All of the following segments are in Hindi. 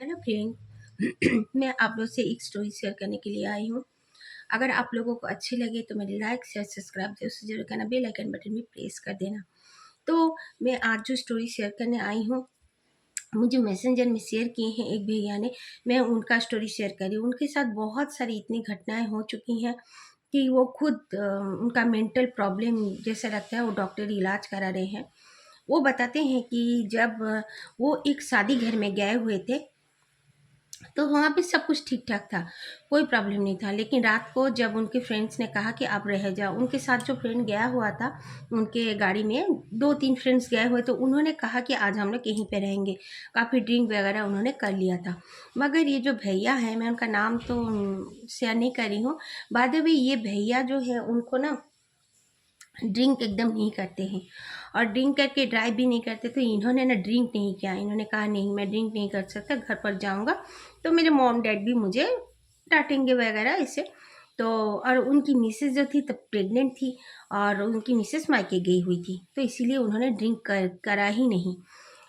Hello friend. मैं आप लोग से एक स्टोरी शेयर करने के लिए आई हूँ। अगर आप लोगों को अच्छी लगे तो मेरे लाइक शेयर सब्सक्राइब जरूर करना, बेल आइकन बटन भी प्रेस कर देना। तो मैं आज जो स्टोरी शेयर करने आई हूँ, मुझे मैसेंजर में शेयर किए हैं एक भैया ने। मैं उनका स्टोरी शेयर करी। उनके साथ बहुत सारी इतनी घटनाएं हो चुकी हैं कि वो खुद उनका मेंटल प्रॉब्लम जैसा लगता है, वो डॉक्टर इलाज करा रहे हैं। वो बताते हैं कि जब वो एक शादी घर में गए हुए थे तो वहाँ पे सब कुछ ठीक-ठाक था, कोई प्रॉब्लम नहीं था। लेकिन रात को जब उनके फ्रेंड्स ने कहा कि आप रह जाओ, उनके साथ जो फ्रेंड गया हुआ था, उनके गाड़ी में 2-3 फ्रेंड्स गए हुए, तो उन्होंने कहा कि आज हम लोग यहीं पे रहेंगे। काफ़ी ड्रिंक वगैरह उन्होंने कर लिया था। मगर ये जो भैया हैं, मैं उनका नाम तो शेयर नहीं कर रही हूँ। बाय द वे ये भैया जो है उनको ना ड्रिंक एकदम नहीं करते हैं, और ड्रिंक करके ड्राइव भी नहीं करते। तो इन्होंने ना ड्रिंक नहीं किया। इन्होंने कहा नहीं, मैं ड्रिंक नहीं कर सकता, घर पर जाऊंगा तो मेरे मॉम डैड भी मुझे डांटेंगे वगैरह ऐसे। तो और उनकी मिसेस जो थी तब प्रेग्नेंट थी, और उनकी मिसेस मायके गई हुई थी, तो इसीलिए उन्होंने ड्रिंक करा ही नहीं।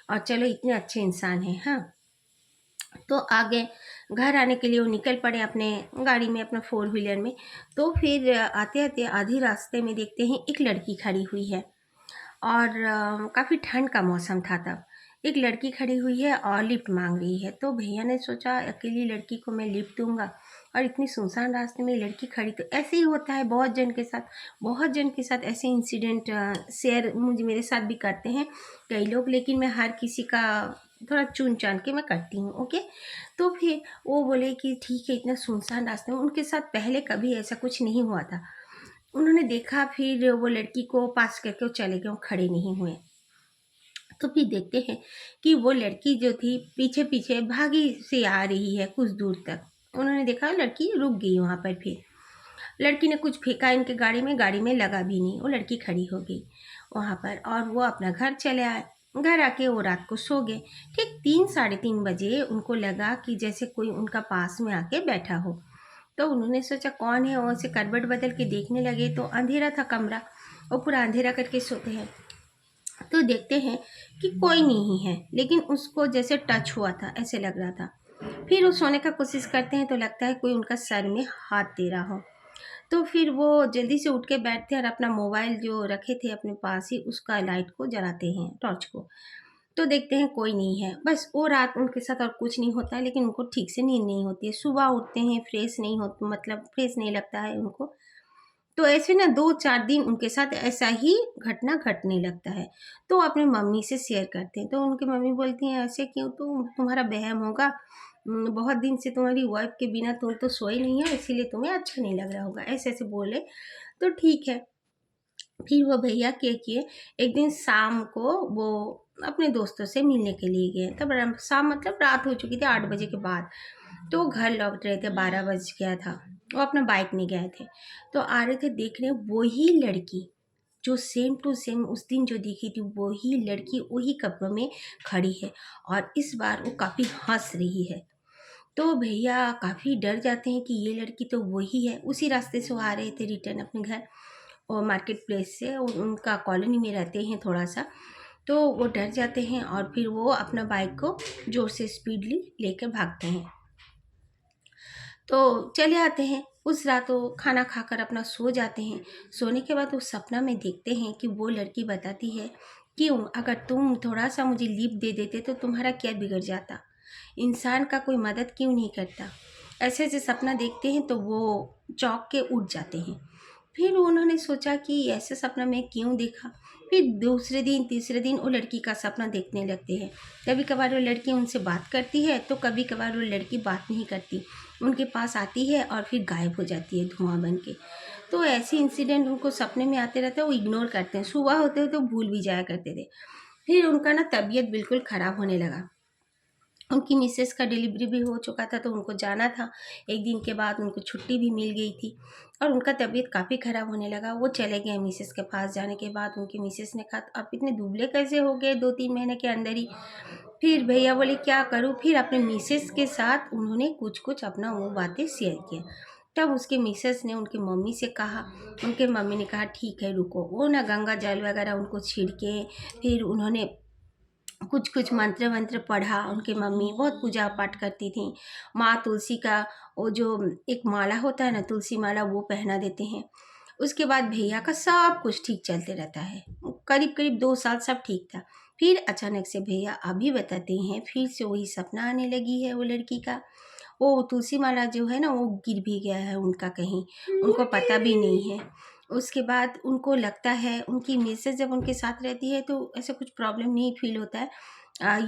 और चलो, इतने अच्छे इंसान हैं। हाँ, तो आगे घर आने के लिए वो निकल पड़े अपने गाड़ी में, अपना फोर व्हीलर में। तो फिर आते आते आधे रास्ते में देखते हैं एक लड़की खड़ी हुई है, और काफ़ी ठंड का मौसम था तब। एक लड़की खड़ी हुई है और लिफ्ट मांग रही है। तो भैया ने सोचा अकेली लड़की को मैं लिफ्ट दूंगा, और इतनी सुनसान रास्ते में लड़की खड़ी, तो ऐसे ही होता है बहुत जन के साथ। बहुत जन के साथ ऐसे इंसिडेंट शेयर मुझे मेरे साथ भी करते हैं कई लोग, लेकिन मैं हर किसी का थोड़ा चुन चान के मैं करती हूँ। ओके, तो फिर वो बोले कि ठीक है, इतना सुनसान रास्ते में उनके साथ पहले कभी ऐसा कुछ नहीं हुआ था। उन्होंने देखा, फिर वो लड़की को पास करके वो चले गए, वो खड़े नहीं हुए। तो फिर देखते हैं कि वो लड़की जो थी पीछे पीछे भागी से आ रही है कुछ दूर तक। उन्होंने देखा लड़की रुक गई वहाँ पर। फिर लड़की ने कुछ फेंका इनके गाड़ी में लगा भी नहीं, वो लड़की खड़ी हो गई वहाँ पर, और वो अपना घर चले आए। घर आके वो रात को सो गए। ठीक 3-3:30 बजे उनको लगा कि जैसे कोई उनका पास में आके बैठा हो। तो उन्होंने सोचा कौन है, और से करवट बदल के देखने लगे तो अंधेरा था कमरा, वो पूरा अंधेरा करके सोते हैं। तो देखते हैं कि कोई नहीं है, लेकिन उसको जैसे टच हुआ था ऐसे लग रहा था। फिर वो सोने का कोशिश करते हैं तो लगता है कोई उनका सर में हाथ दे रहा हो। तो फिर वो जल्दी से उठ के बैठते हैं और अपना मोबाइल जो रखे थे अपने पास ही, उसका लाइट को जलाते हैं, टॉर्च को। तो देखते हैं कोई नहीं है। बस वो रात उनके साथ और कुछ नहीं होता है, लेकिन उनको ठीक से नींद नहीं होती है। सुबह उठते हैं, फ्रेश नहीं हो, मतलब फ्रेश नहीं लगता है उनको। तो ऐसे ना 2-4 दिन उनके साथ ऐसा ही घटना घटने लगता है। तो अपने मम्मी से शेयर करते हैं, तो उनकी मम्मी बोलती हैं ऐसे क्यों, तो तुम्हारा वहम होगा। बहुत दिन से तुम्हारी वाइफ के बिना तुम तो सोए नहीं हो, इसीलिए तुम्हें अच्छा नहीं लग रहा होगा, ऐसे ऐसे बोले। तो ठीक है। फिर वो भैया क्या किए, एक दिन शाम को वो अपने दोस्तों से मिलने के लिए गए। तब शाम मतलब रात हो चुकी थी, 8 बजे के बाद। तो घर लौट रहे थे, 12 बज गया था। वो अपना बाइक में गए थे, तो आ रहे थे, देख रहे वही लड़की जो सेम टू सेम उस दिन जो दिखी थी, वही लड़की वही कपड़ों में खड़ी है, और इस बार वो काफ़ी हंस रही है। तो भैया काफ़ी डर जाते हैं कि ये लड़की तो वही है। उसी रास्ते से वो आ रहे थे रिटर्न अपने घर, और मार्केट प्लेस से। उनका कॉलोनी में रहते हैं थोड़ा सा। तो वो डर जाते हैं, और फिर वो अपना बाइक को ज़ोर से स्पीडली लेकर भागते हैं। तो चले आते हैं। उस रात वो खाना खाकर अपना सो जाते हैं। सोने के बाद वो सपना में देखते हैं कि वो लड़की बताती है, क्यों, अगर तुम थोड़ा सा मुझे लिफ्ट दे देते तो तुम्हारा क्या बिगड़ जाता, इंसान का कोई मदद क्यों नहीं करता। ऐसे ऐसे सपना देखते हैं तो वो चौंक के उठ जाते हैं। फिर उन्होंने सोचा कि ऐसा सपना मैं क्यों देखा। फिर दूसरे दिन तीसरे दिन वो लड़की का सपना देखने लगते हैं। कभी कभार वो लड़की उनसे बात करती है, तो कभी कभार वो लड़की बात नहीं करती, उनके पास आती है और फिर गायब हो जाती है धुआं बन के। तो ऐसे इंसिडेंट उनको सपने में आते रहते हैं, वो इग्नोर करते हैं। सुबह होते हुए तो भूल भी जाया करते थे। फिर उनका ना तबीयत बिल्कुल ख़राब होने लगा। उनकी मिसेस का डिलीवरी भी हो चुका था, तो उनको जाना था। एक दिन के बाद उनको छुट्टी भी मिल गई थी, और उनका तबीयत काफ़ी ख़राब होने लगा। वो चले गए मिसेस के पास। जाने के बाद उनकी मिसेस ने कहा, आप इतने दुबले कैसे हो गए 2-3 महीने के अंदर ही। फिर भैया बोले क्या करूँ। फिर अपने मिसेस के साथ उन्होंने कुछ कुछ अपना वो बातें शेयर किया। तब उसके मिसेस ने उनकी मम्मी से कहा। उनके मम्मी ने कहा ठीक है रुको। वो ना गंगा जल वगैरह उनको छिड़के, फिर उन्होंने कुछ कुछ मंत्र वंत्र पढ़ा। उनकी मम्मी बहुत पूजा पाठ करती थी। माँ तुलसी का वो जो एक माला होता है ना, तुलसी माला, वो पहना देते हैं। उसके बाद भैया का सब कुछ ठीक चलते रहता है। करीब करीब 2 साल सब ठीक था। फिर अचानक से भैया अभी बताते हैं फिर से वही सपना आने लगी है वो लड़की का। वो तुलसी माला जो है ना, वो गिर भी गया है उनका कहीं, उनको पता भी नहीं है। उसके बाद उनको लगता है, उनकी मिसेज़ जब उनके साथ रहती है तो ऐसा कुछ प्रॉब्लम नहीं फ़ील होता है।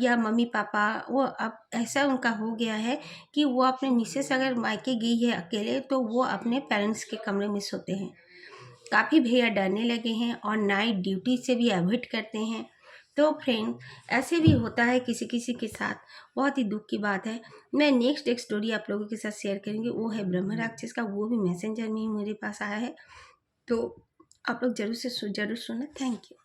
या मम्मी पापा, वो अब ऐसा उनका हो गया है कि वो अपने मिसेज़ अगर मायके गई है अकेले तो वो अपने पेरेंट्स के कमरे में सोते हैं। काफ़ी भैया डरने लगे हैं और नाइट ड्यूटी से भी अवॉइड करते हैं। तो फ्रेंड, ऐसे भी होता है किसी किसी के साथ, बहुत ही दुख की बात है। मैं नेक्स्ट एक स्टोरी आप लोगों के साथ शेयर करेंगे, वो है ब्रह्म राक्षस का। वो भी मैसेंजर में ही मेरे पास आया है, तो आप लोग ज़रूर से ज़रूर सुनना। Thank you.